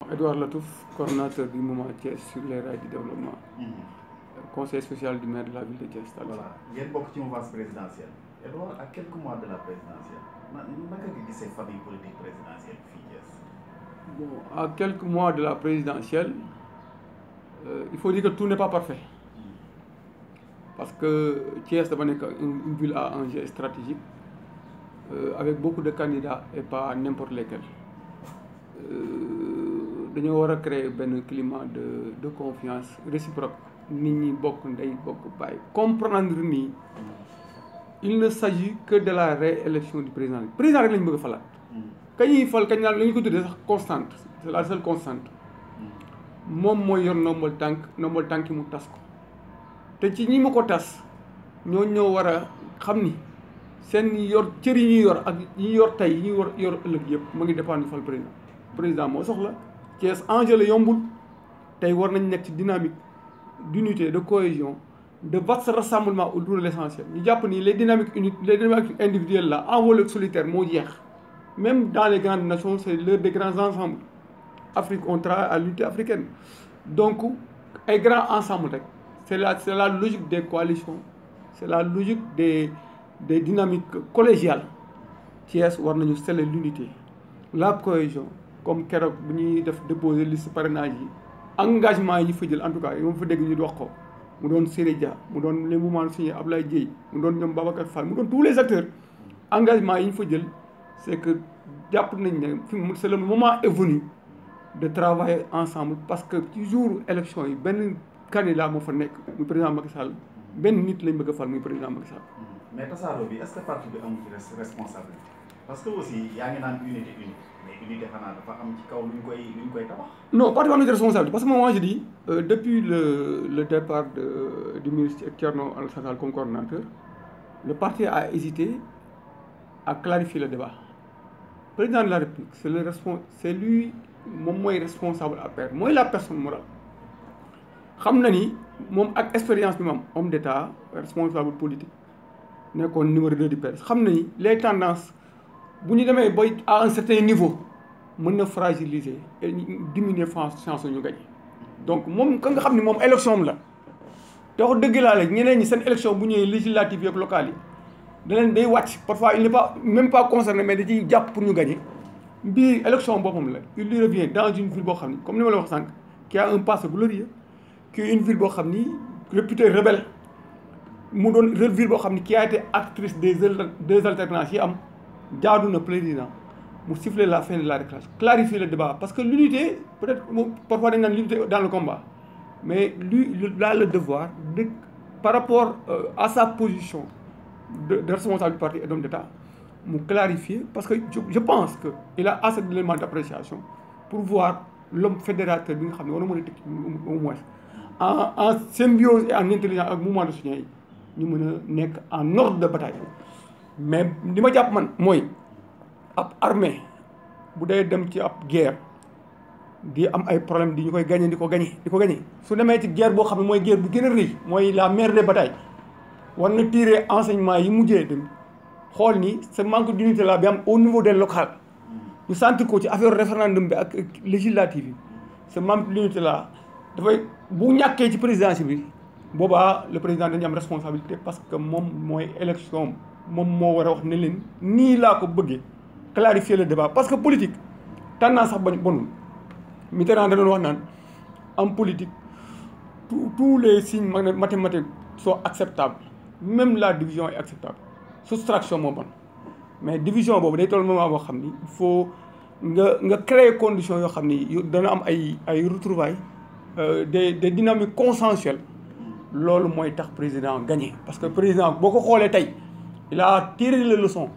Edouard Latouf, coordonnateur du mouvement Thiès sur les rails du développement. Conseil spécial du maire de la ville de Thiès. Voilà, ngeen bokk ci mouvance présidentielle. Edouard, à quelques mois de la présidentielle naka nga gisee famille politique présidentielle fii Thiès. Bon, à quelques mois de la présidentielle, il faut dire que tout n'est pas parfait. Parce que Thiès dafa nekk une ville à enjeu stratégique avec beaucoup de candidats et pas n'importe lesquels. Dañoo war a créer benn climat de confiance réciproque nit ñi bokk ndey bokk baay comprendre ni il ne s'agit que de la réélection du président rek la ñu bëgg a falaat. kañ ñuy fal kañ la ñu ko tuddee sax constante c'est la seule constante moom mooy yor ndombal tànk mu tas ko te ci ñi ma ko tas ñoo war a xam ni seen yor cër yi ñuy yor ak yi yor tey yi ñuy yor ëllëg yëpp mu ngi dépendre fal président moo soxla Thiès enjeu la yombul tey war nañ nekk ci dynamique d'unité de cohésion de vaste rassemblement autour de l'essentiel ñu jàpp ni les dynamiques individuelles là envolées solitaire moo jeex même dans les grandes nations c'est l'heure des grands ensembles Afrique on travaille à l'unité africaine donc ay grands ensembles rek c'est la logique des coalitions c'est la logique des dynamiques collégiales Thiès war nañu sceller l'unité la cohésion comme keroog bu ñuy def déposer liste parrainage yi engagement yi ñu fa jël en tout cas yi ma fa dégg ñu wax ko mu doon Siré Dia mu doon les mouvements signé Ablaye Dièye mu doon ñoom Babacar Fall mu doon tous les acteurs engagement yi ñu fa jël c'est que jàpp nañ ne c'est le moment est venu de travailler ensemble parce que ci jour élection yi benn candidat moo fa nekk muy président Macky Sall benn nit lañ bëgg a fal muy président Macky Sall. mais tasaaroo bi est-ce que parti bi amu ci responsabilité parce que aussi yaa ngi naan unité mais unité xanaa dafa am ci kaw luñ koy tabax. non parti bi am na ci responsabilité parce que moi je dis depuis le départ du ministre Thierno Alassane Sall comme coordonnateur le parti a hésité à clarifier le débat président de la République c'est lui moom mooy responsable APR mooy la personne morale xam na ni moom ak expérience bi mu am homme d'État responsable politique nekkoon numéro 2 du PS xam na ni les tendances bu ñu demee ba à un certain niveau mën na fragiliser et diminuer chance ñu gagner donc moom ka nga xam ni moom élection am la te wax dëgg laa la ñeneen ñi seen élection bu ñëwee législative yi ak locales yi da leen day wàcc parfois il n'est pas même pas concerné mais da ciy jàpp pour ñu gagner bii élection boppam la il lui revient dans une ville boo xam ni comme ni ma la wax sànq qui a un passé glorieux qui est une ville boo xam ni réputée rebelle mu doon ville boo xam ni qui a été actrice des alternances yi am jaadu na président mu siffler la fin de la récréation clarifier le débat parce que l'unité peut-être parfois dañ naan l'unité dans le combat mais lui il a le devoir de par rapport à sa position de responsable du parti et d'homme d'État mu clarifier parce que je pense que il a assez d'éléments d'appréciation pour voir l'homme fédérateur bi nga xam ne war na mën a teg au moins en symbiose et en intelligence ak mouvement de soutien yi ñu mën a nekk en ordre de bataille mais li ma jàpp man mooy ab armée bu dee dem ci ab guerre di am ay problème di ñu koy gagner di ko gagner su demee ci guerre boo xam ne mooy guerre bu gën a rëy mooy la mère des batailles war na tirer enseignement yi mujjee dem xool ni ce manque d'unité là bi am au niveau des locales ñu sentir ko ci affaire référendum bi ak législative yi ce manque d'unité là dafay bu ñàkkee ci présidentielle bi boobaa le président dañu am responsabilité parce que moom mooy élection moom moo war a wax ne leen nii laa ko bëggee clarifier le débat parce que politique tendance sax bañ bonul Mitterrand da doon wax naan en politique tous les signes mathématiques sont acceptables même la division est acceptable soustraction moo bon mais division boobu day toll moment boo xam ni il faut nga créer conditions yoo xam ni dana am ay retrouvailles des dynamiques consensuelles loolu mooy tax président gagné parce que président boo ko xoolee tey il a tiré les leçons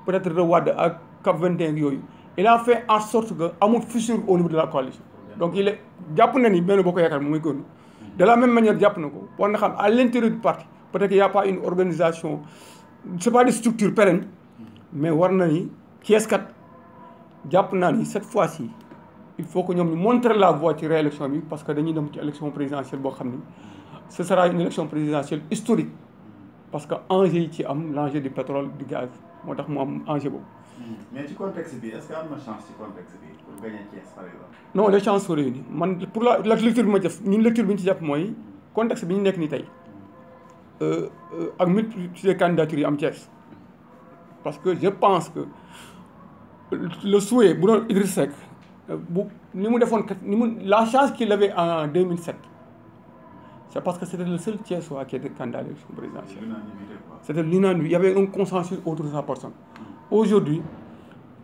peut-être de Wade ak CAP 21 yooyu il a fait en sorte que amul fissure au niveau de la coalition donc il est jàpp na ni Benno Bokk Yaakaar moom mooy góor de la même manière jàpp na ko war na xam à l'intérieur du parti peut-être qu'il y a pas une organisation c'est pas des structures pérennes mais war na ni Thiès kat jàpp naa ni cette fois-ci il faut que ñoom ñu montrer la voie ci réélection bi parce que dañuy dem ci élection présidentielle boo xam ni ce sera une élection présidentielle historique parce que enjeu yi ci am l'enjeu du pétrole du gaz moo tax mu am enjeu boobu mais ci contexte bi est-ce que am na chance ci contexte bi pour gagner Thiès par exemple. non les chances sont réunies man pour la lecture bi ma def ñun lecture bi ñu ci jàpp mooy contexte bi ñu nekk nii tey ak multiplicité candidature yi am Thiès parce que je pense que le souhait bu doon Idriss Seck bu ni mu defoon la chance qu'il avait en 2007 c'est parce que c'était le seul Thiessois qui était candidat à l'élection présidentielle. C'était l'unanimité, il y avait un consensus autour de sa personne. Aujourd'hui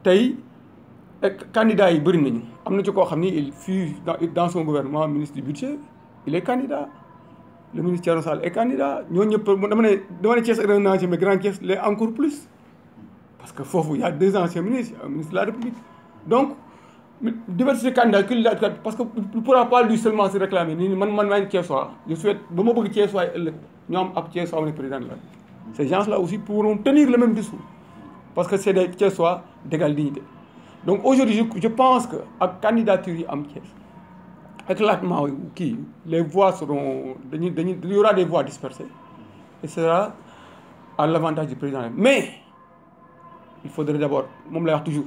tey candidat yi bëri nañu am na ci koo xam ni il fut dans son gouvernement ministre du budget il est candidat le ministre Thierno Sall est candidat ñooñu ñëpp dama ne Thiès est un enjeu mais Grand Thiès l'est encore plus parce que foofu il y a 2 anciens ministres un ministre de la République donc diversité candidat parce que il ne pourra pas lui seulement se réclamer ni man maa ngi Thiessois je souhaite ba ma bëgg Thiessois ëllëg ñoo am ab Thiessois ne président de la République ces gens-là aussi pourront tenir le même discours parce que c'est des Thiessois d'égale dignité. Donc aujourd'hui je pense que ak candidature yi am Thiès éclatement kii les voix seront il y aura des voix dispersées et ce sera à l'avantage du président mais il faudrait d'abord moom lay wax toujours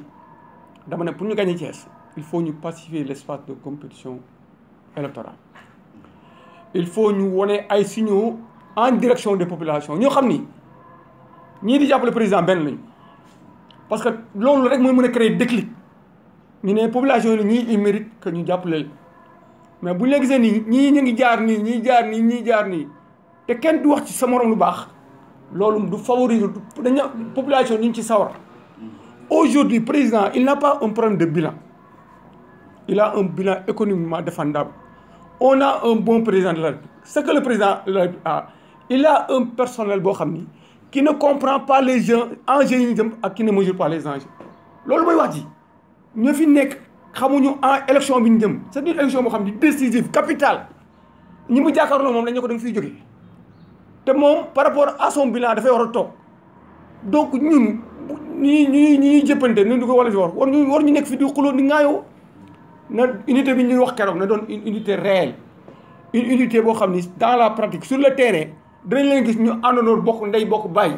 dama ne pour ñu gagner Thiès il faut ñu pacifier l'espace de compétition électorale il faut ñu wone ay signaux en direction des populations ñoo xam ni ñii di jàppale président benn lañu parce que loolu rek mooy mën a créer déclic ñu ne population yi ñii il mérite que ñu jàppale mais bu ñu la gisee nii ñii ñu ngi jaar nii ñii jaar nii ñii jaar nii te kenn du wax ci sa morom lu baax loolu du favoriser dañu population ñu ngi ci sawar aujourd'hui président il n'a pas un problème de bilan il a un bilan économiquement défendable on a un bon président de la République ce que le président de la République a il a un personnel boo xam ni qui ne comprend pas les enjeux yi ñu jëm ak qui ne mesure pas les enjeux loolu mooy wax ji ñoo fi nekk xamuñu en élection bi ñu jëm c'est une élection boo xam ni décisive capitale ñi mu jàkkaarloo moom dañu ko da nga fiy jógee te moom par rapport à son bilan dafay war a toog donc ñun ñuy jëppante ni du ko wala fi war ñu nekk fi di xuloo di ŋaayoo na unité bi ñuy wax keroog na doon une unité réelle une unité boo xam ni dans la pratique sur le terrain dinañ leen gis ñu àndandoo bokk ndey bokk bàyyi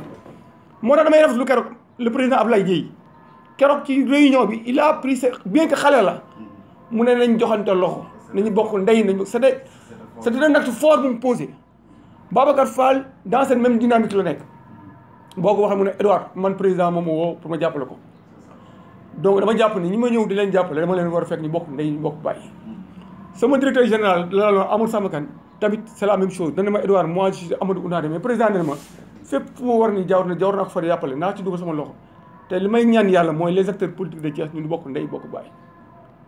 moo tax damay rafetlu lu keroog le président Abdoulaye Dièye keroog ci réunion bi il a pris bien que xale la mu ne nañ joxante loxo nañu bokk ndey nañu c'était un acte fort bu mu posé Babacar Fall dans cette même dynamique la nekk boo ko waxee mu ne Edouard man président moom woo pour ma jàppale ko donc dama jàpp ni ñi ma ñëw di leen jàppale dama leen war a fekk ñu bokk ndey ñu bokk bàyyi sama directeur général la loon Amadou Samba Kane tamit c'est la même chose dana ma Edouard moi je suis Amadou Ounaré mais président ne ma fépp fu ma war ni jawar naa ko fa yàppale naa ci dugal sama loxo te li may ñaan yàlla mooy les acteurs politiques de Thiès ñu bokk ndey bokk bàyyi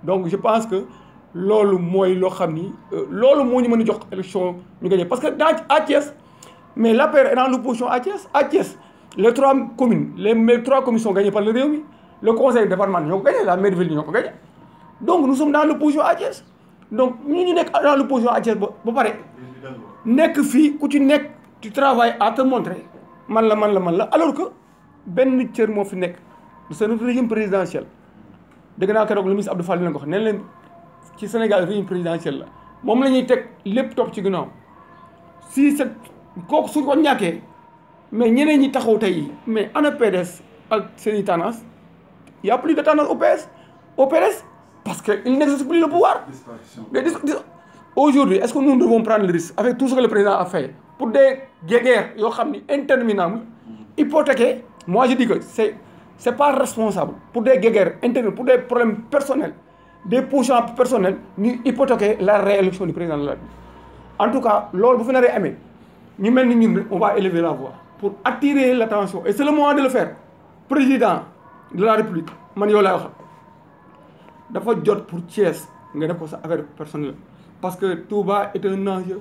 donc je pense que loolu mooy loo xam ni loolu moo ñu mën a jox élection ñu gagné parce que à Thiès mais l'APR est dans l'opposition à Thiès les 3 communes les 3 communes sont gagnées par le Rewmi le conseil départemental ñoo ko gagné la mairie de ville ñoo ko gagné donc nous sommes dans l'opposition à Thiès donc ñu nekk dans l'opposition à Thiès ba pare nekk fii ku ci nekk tu travailles à te montrer man la alors que benn cër moo fi nekk c'est notre régime présidentiel dégg naa keroog le ministre Abdou Fall leen ko wax ne leen ci Sénégal régime présidentiel la moom la ñuy teg lépp topp ci ginnaaw si c'est kooku suñ ko ñàkkee mais ñeneen ñi taxaw tey mais ana PDS ak seen i tendance y a plus de tendance au PDS parce que il n'existe plus le pouvoir aujourd'hui est-ce que nous devons prendre le risque avec tout ce que le président a fait pour des guerres yoo xam ni interminables hypothéquer moi je dis que c'est pas responsable pour des guerres interminables pour des problèmes personnels des positions personnelles ñu hypothéquer la réélection du président de la République en tout cas loolu bu fi naree amee ñu mel ni ñun on va élever la voix pour attirer l'attention et c'est le moment de le faire président de la République man yow laay waxal dafa jot pour Thiès nga def ko sa affaire personnelle parce que Touba est un enjeu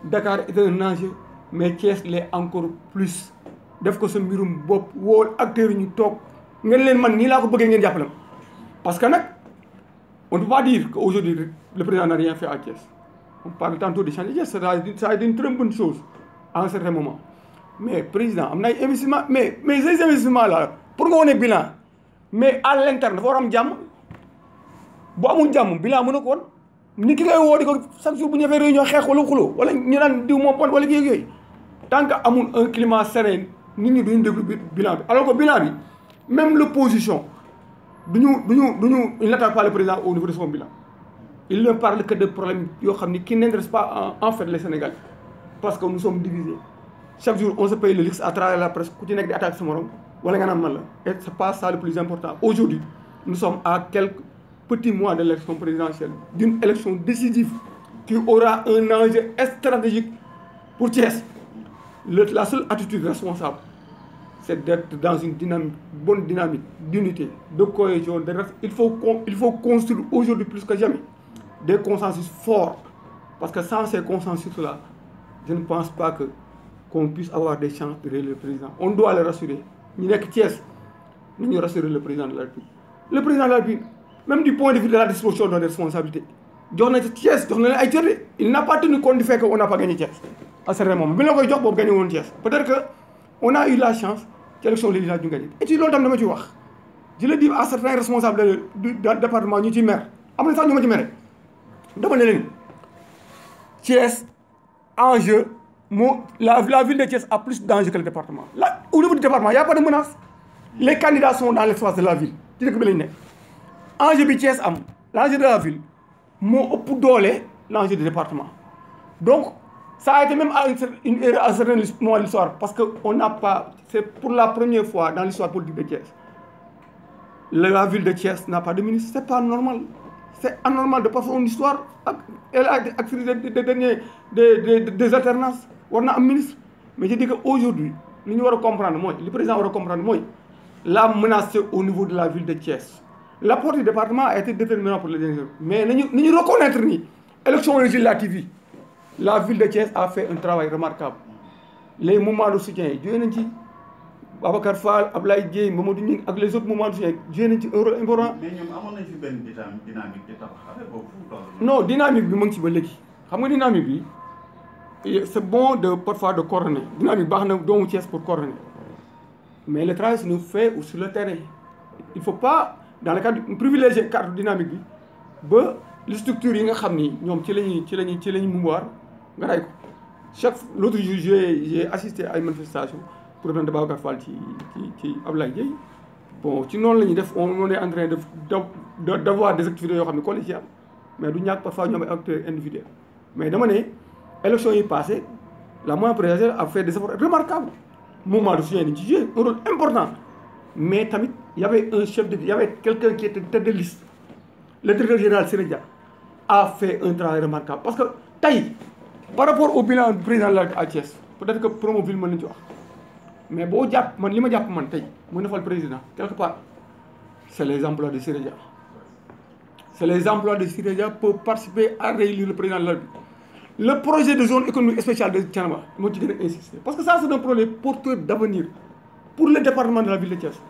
Dakar est un enjeu mais Thiès l'est encore plus def ko sa mbirum bopp woo acteurs yi ñu toog ngeen leen man nii laa ko bëggee ngeen jàppale parce que nag on ne peut pas dire qu'aujourd'hui le président n'a rien fait à Thiès on parle tantôt de changer Thiès ça a été une très bonne chose à un certain moment mais président am na ay investissements mais ces investissements là pour nga wone bilan mais à l'interne dafa war am jàmm bu amul jàmm bilan mën na ko woon nit ki ngay woo di ko chaque jour bu ñu defee réunion xeex wala xuloo wala ñu naan diw moo bon wala kii yooyu tant que amul un climat serein nit ñi duñu déglu bilan bi alors que bilan bi même l'opposition il n'attaque pas le président au niveau de son bilan. Il ne parle que de problèmes qui n'intéressent pas en fait les Sénégalais. Parce que nous sommes divisés. Chaque jour, on se paye le luxe à travers la presse. Et c'est pas ça le plus important. Aujourd'hui, nous sommes à quelques petits mois de l'élection présidentielle, d'une élection décisive qui aura un enjeu stratégique pour Thiès. La seule attitude responsable, c'est d'être dans une bonne dynamique d'unité, de cohésion. Il faut construire aujourd'hui plus que jamais des consensus forts. Parce que sans ces consensus-là, je ne pense pas qu'on puisse avoir des chances de régler le président. On doit le rassurer. Nous sommes Thiès, nous rassurer le président de la République. Le président de la République, même du point de vue de la distribution de nos responsabilités, il n'a pas tenu compte du fait qu'on n'a pas gagné Thiès. À ce moment. Peut-être qu'on a eu la chance que l'élection législative gagne. Et tu l'as dit, je le dis à certains responsables du département, nous sommes maires. Après ça, nous sommes maires. Thiès, enjeu, la ville de Thiès a plus d'enjeux que le département. Là, au niveau du département, il n'y a pas de menace. Les candidats sont dans l'espace de la ville. Enjeu de Thiès, l'enjeu de la ville, l'enjeu du département. Donc, ça a été même une erreur à certains moments de l'histoire, parce qu'on n'a pas, c'est pour la première fois dans l'histoire politique de Thiès. La ville de Thiès n'a pas de ministre, c'est pas normal. C'est anormal de passer une histoire. Elle a accédé des alternances. On a un ministre. Mais je dis qu'aujourd'hui, nous devons comprendre, le président doit comprendre, la menace au niveau de la ville de Thiès. L'apport du département a été déterminant pour les derniers. Mais nous reconnaître l'élection législative. La ville de Thiès a fait un travail remarquable. Les moments de soutien, Babacar Fall, Ablaye Dieye, Mamadou Ning, avec les autres moments de soutien, j'ai un rôle important. Mais nous avons une dynamique de travail. Non, dynamique, dynamique, c'est bon parfois de coordonner. Dynamique, c'est Thiès pour coordonner. Mais le travail se nous fait sur le terrain. Il ne faut pas, dans le cadre de privilégier le cadre dynamique, les structures qui l'autre jour, j'ai assisté à une manifestation pour le président de Babacar Fall qui Ablaye Dieye. Bon, on est en train d'avoir des activités collégiales, mais nous avons parfois des acteurs individuels. Mais dans l'élection est passée, la moyenne présidentielle a fait des efforts remarquables. Moment de soutien, un rôle important. Mais il y avait un chef il y avait quelqu'un qui était tête de liste. Le directeur général Sénégal a fait un travail remarquable. Parce que, par rapport au bilan du président de la Thiès, peut-être que Promoville m'a dit. Mais si je le président, quelque part, c'est les emplois de Sénégal. C'est les emplois de Sénégal pour participer à réélire le président de la République. Le projet de zone économique spéciale de Thiénaba, je vais insister. Parce que ça, c'est un projet porteur d'avenir pour le département de la ville de Thiès.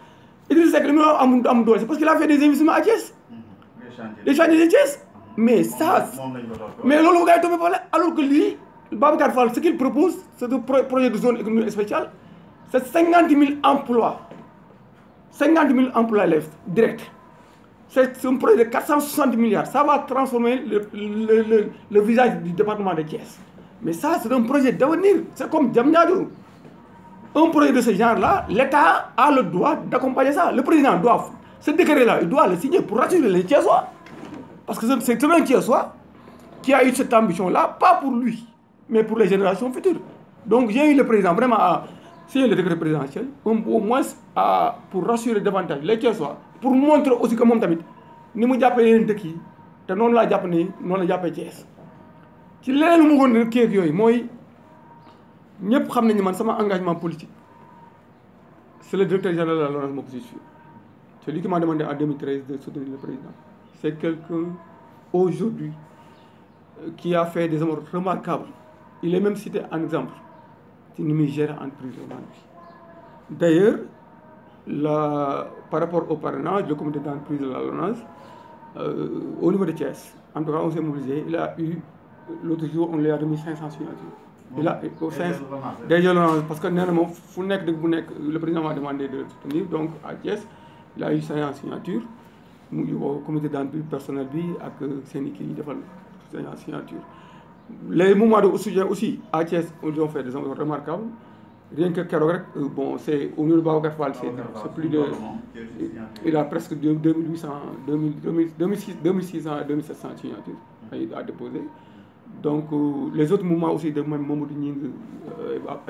Et c'est parce qu'il a fait des investissements à Thiès. Les chantiers de Thiès. Mais ça, alors que lui, Babacar Fall, ce qu'il propose, c'est un projet de zone économique spéciale, c'est 50 000 emplois. 50 000 emplois directs. C'est un projet de 460 milliards. Ça va transformer le visage du département de Thiès. Mais ça, c'est un projet d'avenir. C'est comme Diamniadio. Un projet de ce genre-là, l'État a le droit d'accompagner ça. Le président doit, ce décret-là, il doit le signer pour rassurer les Thiessois. Parce que c'est un Thiessois qui a eu cette ambition-là, pas pour lui, mais pour les générations futures. Donc j'ai eu le président vraiment à signer le décret présidentiel, au moins pour rassurer davantage les Thiessois, pour montrer aussi que mon tamit, ni mu jappé yeen dëkk yi té non la japp ni non la jappé Thiès. Ci leneen mu won kii ak yoy moy ñepp xam nañu man sama engagement politique. C'est le directeur général de la LONASE moo ko si suivre. C'est lui qui m'a demandé en 2013 de soutenir le président. C'est quelqu'un aujourd'hui qui a fait des efforts remarquables. Il est même cité en exemple. C'est une gère entreprise aujourd'hui. D'ailleurs, par rapport au parrainage, le comité d'entreprise de la LONASE, au niveau de Thiès, en tout cas, on s'est mobilisé. Il a eu, l'autre jour, on lui a remis 500 signatures. Il a eu 500 déjà LONASE, parce que le président m'a demandé de le soutenir, donc à Thiès, il a eu 500 signatures. Au comité d'entreprise personnel avec ses équipes de 500 signatures. Les moments de soutien aussi, à Thiès, ils ont fait des efforts remarquables. rien que keroog rek bon c'est au niveau de Babacar Fall c'est plus de il a presque 2800 2600 à 2700 signatures à déposer. Donc les autres mouvements aussi de même Mamadou Gningue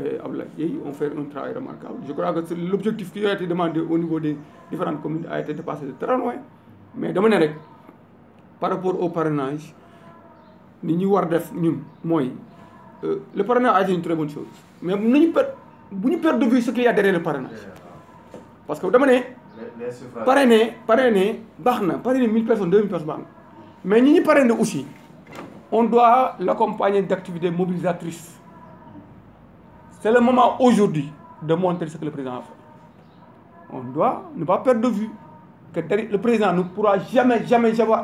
et Abdoulaye ont fait un travail remarquable. Je crois que l'objectif qui a été demandé au niveau des différentes communes a été dépassé de très loin. Mais dama ne rek par rapport au parrainage ni ñu war def ñun mooy le parrainage a été une très bonne chose mais nañu bu ñu perdre de vue ce qu'il y a derrière le parrainage. Parce que dama ne parrainer baax na parrainer 1000 personnes 2000 personnes baax na mais ñi ñu parrainer aussi on doit l'accompagner d'activités mobilisatrices. C'est le moment aujourd'hui de montrer ce que le président a fait. On doit ne pas perdre de vue que le président ne pourra jamais avoir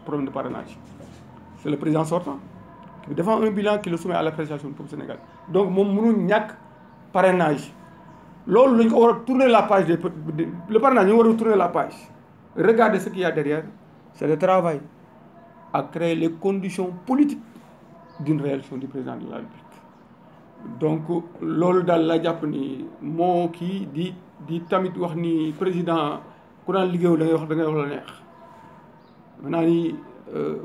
problème de parrainage. C'est le président sortant qui défend un bilan qui le soumet à l'appréciation du peuple sénégalais. Donc moom mënul ñàkk parrainage. Loolu lañ ko war a tourner la page le parrainage ñu war a tourner la page. Regardez ce qu'il y a derrière, c'est le travail à créer les conditions politiques d'une réélection du président de la République. Donc loolu daal la jàpp ni moo kii di tamit wax ni président ku daan liggéeyu da ngay wax la neex. Maintenant ni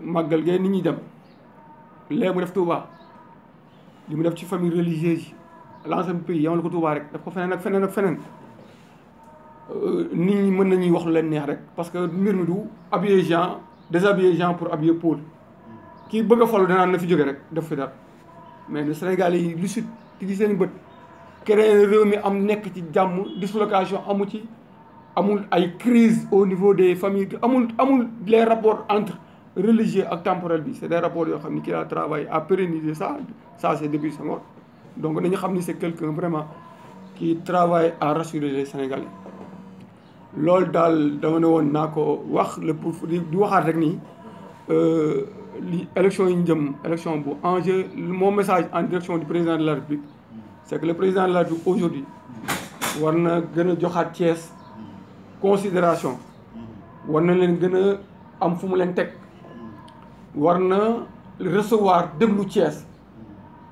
màggal gee nit ñi dem léegi mu def Touba li mu def ci famille religieuse yi l'ensemble pays yamal ko Touba rek daf ko feneen ak feneen ak feneen nit ñi mën nañuy wax lu leen neex rek parce que mbir mi du habiller gens déshabiller gens pour habiller Paul kii bëgg a falu danaan na fi jóge rek def fi dara mais le Sénégalais yi lu sut ci seen bët créé réew mi am nekk ci jàmm dislocation amu ci amul ay crise au niveau des familles amul les rapports entre religieux ak temporel bi c'est des rapports yoo xam ni qui a travaillé à pérenniser ça c'est depuis Senghor donc dañu xam ni c'est quelqu'un vraiment qui travaille à rassurer les Sénégalais loolu daal dama ne woon naa ko wax le pour di waxaat rek nii li élection yi ñu jëm élection bu enjeu mon message en direction du président de la République c'est que le président de la République aujourd'hui war na gën a joxaat Thiès considération war na leen gën a am fu mu leen teg war na recevoir déglu Thiès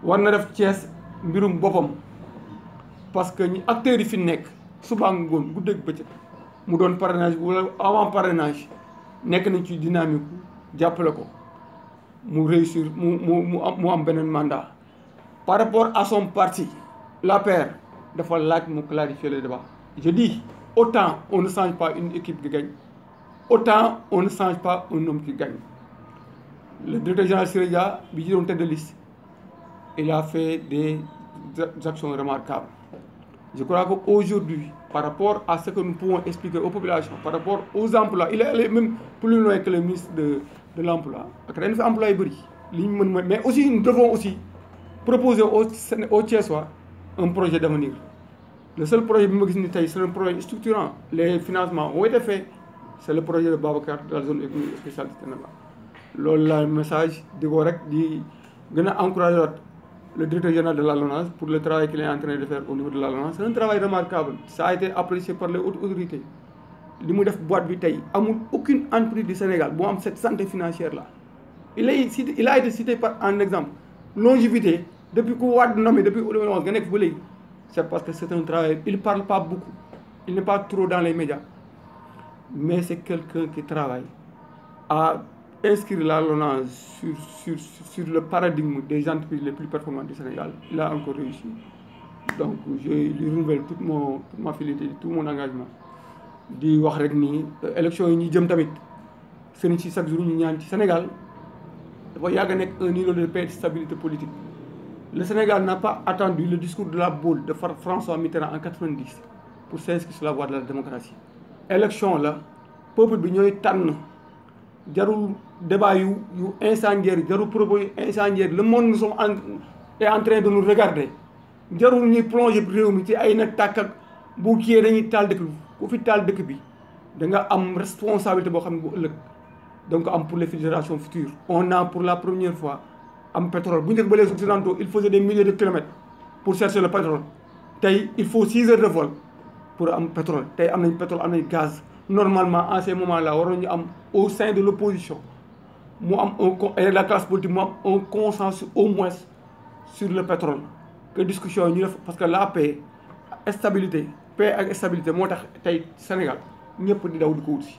war na def Thiès mbirum boppam parce que ñi acteurs yi fi nekk suba ngoon guddeeg bëccëg mu doon parrainage wala avant parrainage nekk nañ ci dynamique jàppale ko mu réussir mu am beneen mandat par rapport à son parti l'APR dafa laaj mu clarifier le débat. Je dis autant on ne change pas une équipe qui gagne autant on ne change pas un homme qui gagne. Le directeur général Siré Dia bi ci doon tête de liste il a fait des actions remarquables. Je crois qu'aujourd'hui, par rapport à ce que nous pouvons expliquer aux populations, par rapport aux emplois, il est allé même plus loin que le ministre de l'emploi. Mais aussi, nous devons aussi proposer aux Thiessois un projet d'avenir. Le seul projet que c'est un projet structurant. Les financements ont été faits. C'est le projet de Babacar dans la zone économique spéciale de Ténéba. Le message de Gorek dit encourager le directeur général de la LONASE pour le travail qu'il est en train de faire au niveau de la LONASE. C'est un travail remarquable. Ça a été apprécié par les hautes autorités. Li mu def boîte bi tey amul aucune entreprise du Sénégal bu am cette santé financière là. Il a été cité par un exemple. Longévité depuis ku Wade nommé depuis 2011 nga nekk ba léegi. C'est parce que c'est un travail. Il ne parle pas beaucoup. Il n'est pas trop dans les médias. Mais c'est quelqu'un qui travaille à inscrire la LONASE sur le paradigme des entreprises les plus performantes du Sénégal. Il a encore réussi. Donc, je lui renouvelle toute ma fidélité, tout mon engagement. Di wax rek ni élection yi ñi jëm tamit seen ci chaque jour ñu ñaan ci Sénégal dafa yàgg a nekk un niveau de paix et de stabilité politique. Le Sénégal n'a pas attendu le discours de la boule de François Mitterrand en 90 pour s'inscrire sur la voie de la démocratie. Élection la peuple bi ñooy tànn jarul débat yu incendiaire jarul propos yu incendiaire le monde est en train de nous regarder jarul ñuy plonger réew mi ci ay na tàkk ak bu kii dañuy taal dëkk bi ku fi taal dëkk bi da nga am responsabilité boo xam ne bu ëllëg donc am pour les générations futures. On a pour la première fois am pétrole bu njëkk ba les occidentaux il faisait des milliers de kilomètres pour chercher le pétrole tey il faut 6 heures de vol pour am pétrole tey am nañ pétrole am nañ gaz. Normalement en ces moments-là waroon ñu am au sein de l'opposition mu am et la classe politique mu am un consensus au moins sur le pétrole que discussion ñu def parce que la paix ak stabilité moo tax tey Sénégal ñëpp di daw di ko wut si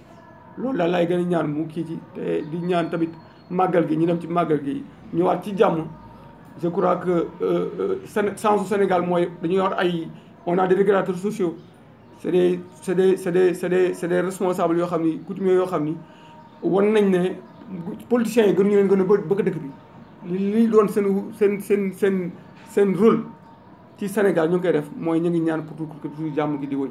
loolu daal laay gën a ñaan mu kii ci te di ñaan tamit màggal gi ñu dem ci màggal gi ñëwaat ci jàmm. Je crois que sans au Sénégal mooy dañuy wax ay on a des régulateurs sociaux c'est des responsables yoo xam ni coutumiers yoo xam ni wan nañ ne politiciens yi gën ñu leen gën a bëgg dëkk bi li doon seen rôle ci Sénégal ñu ngi koy def mooy ñu ngi ñaan pour jàmm gi di wëy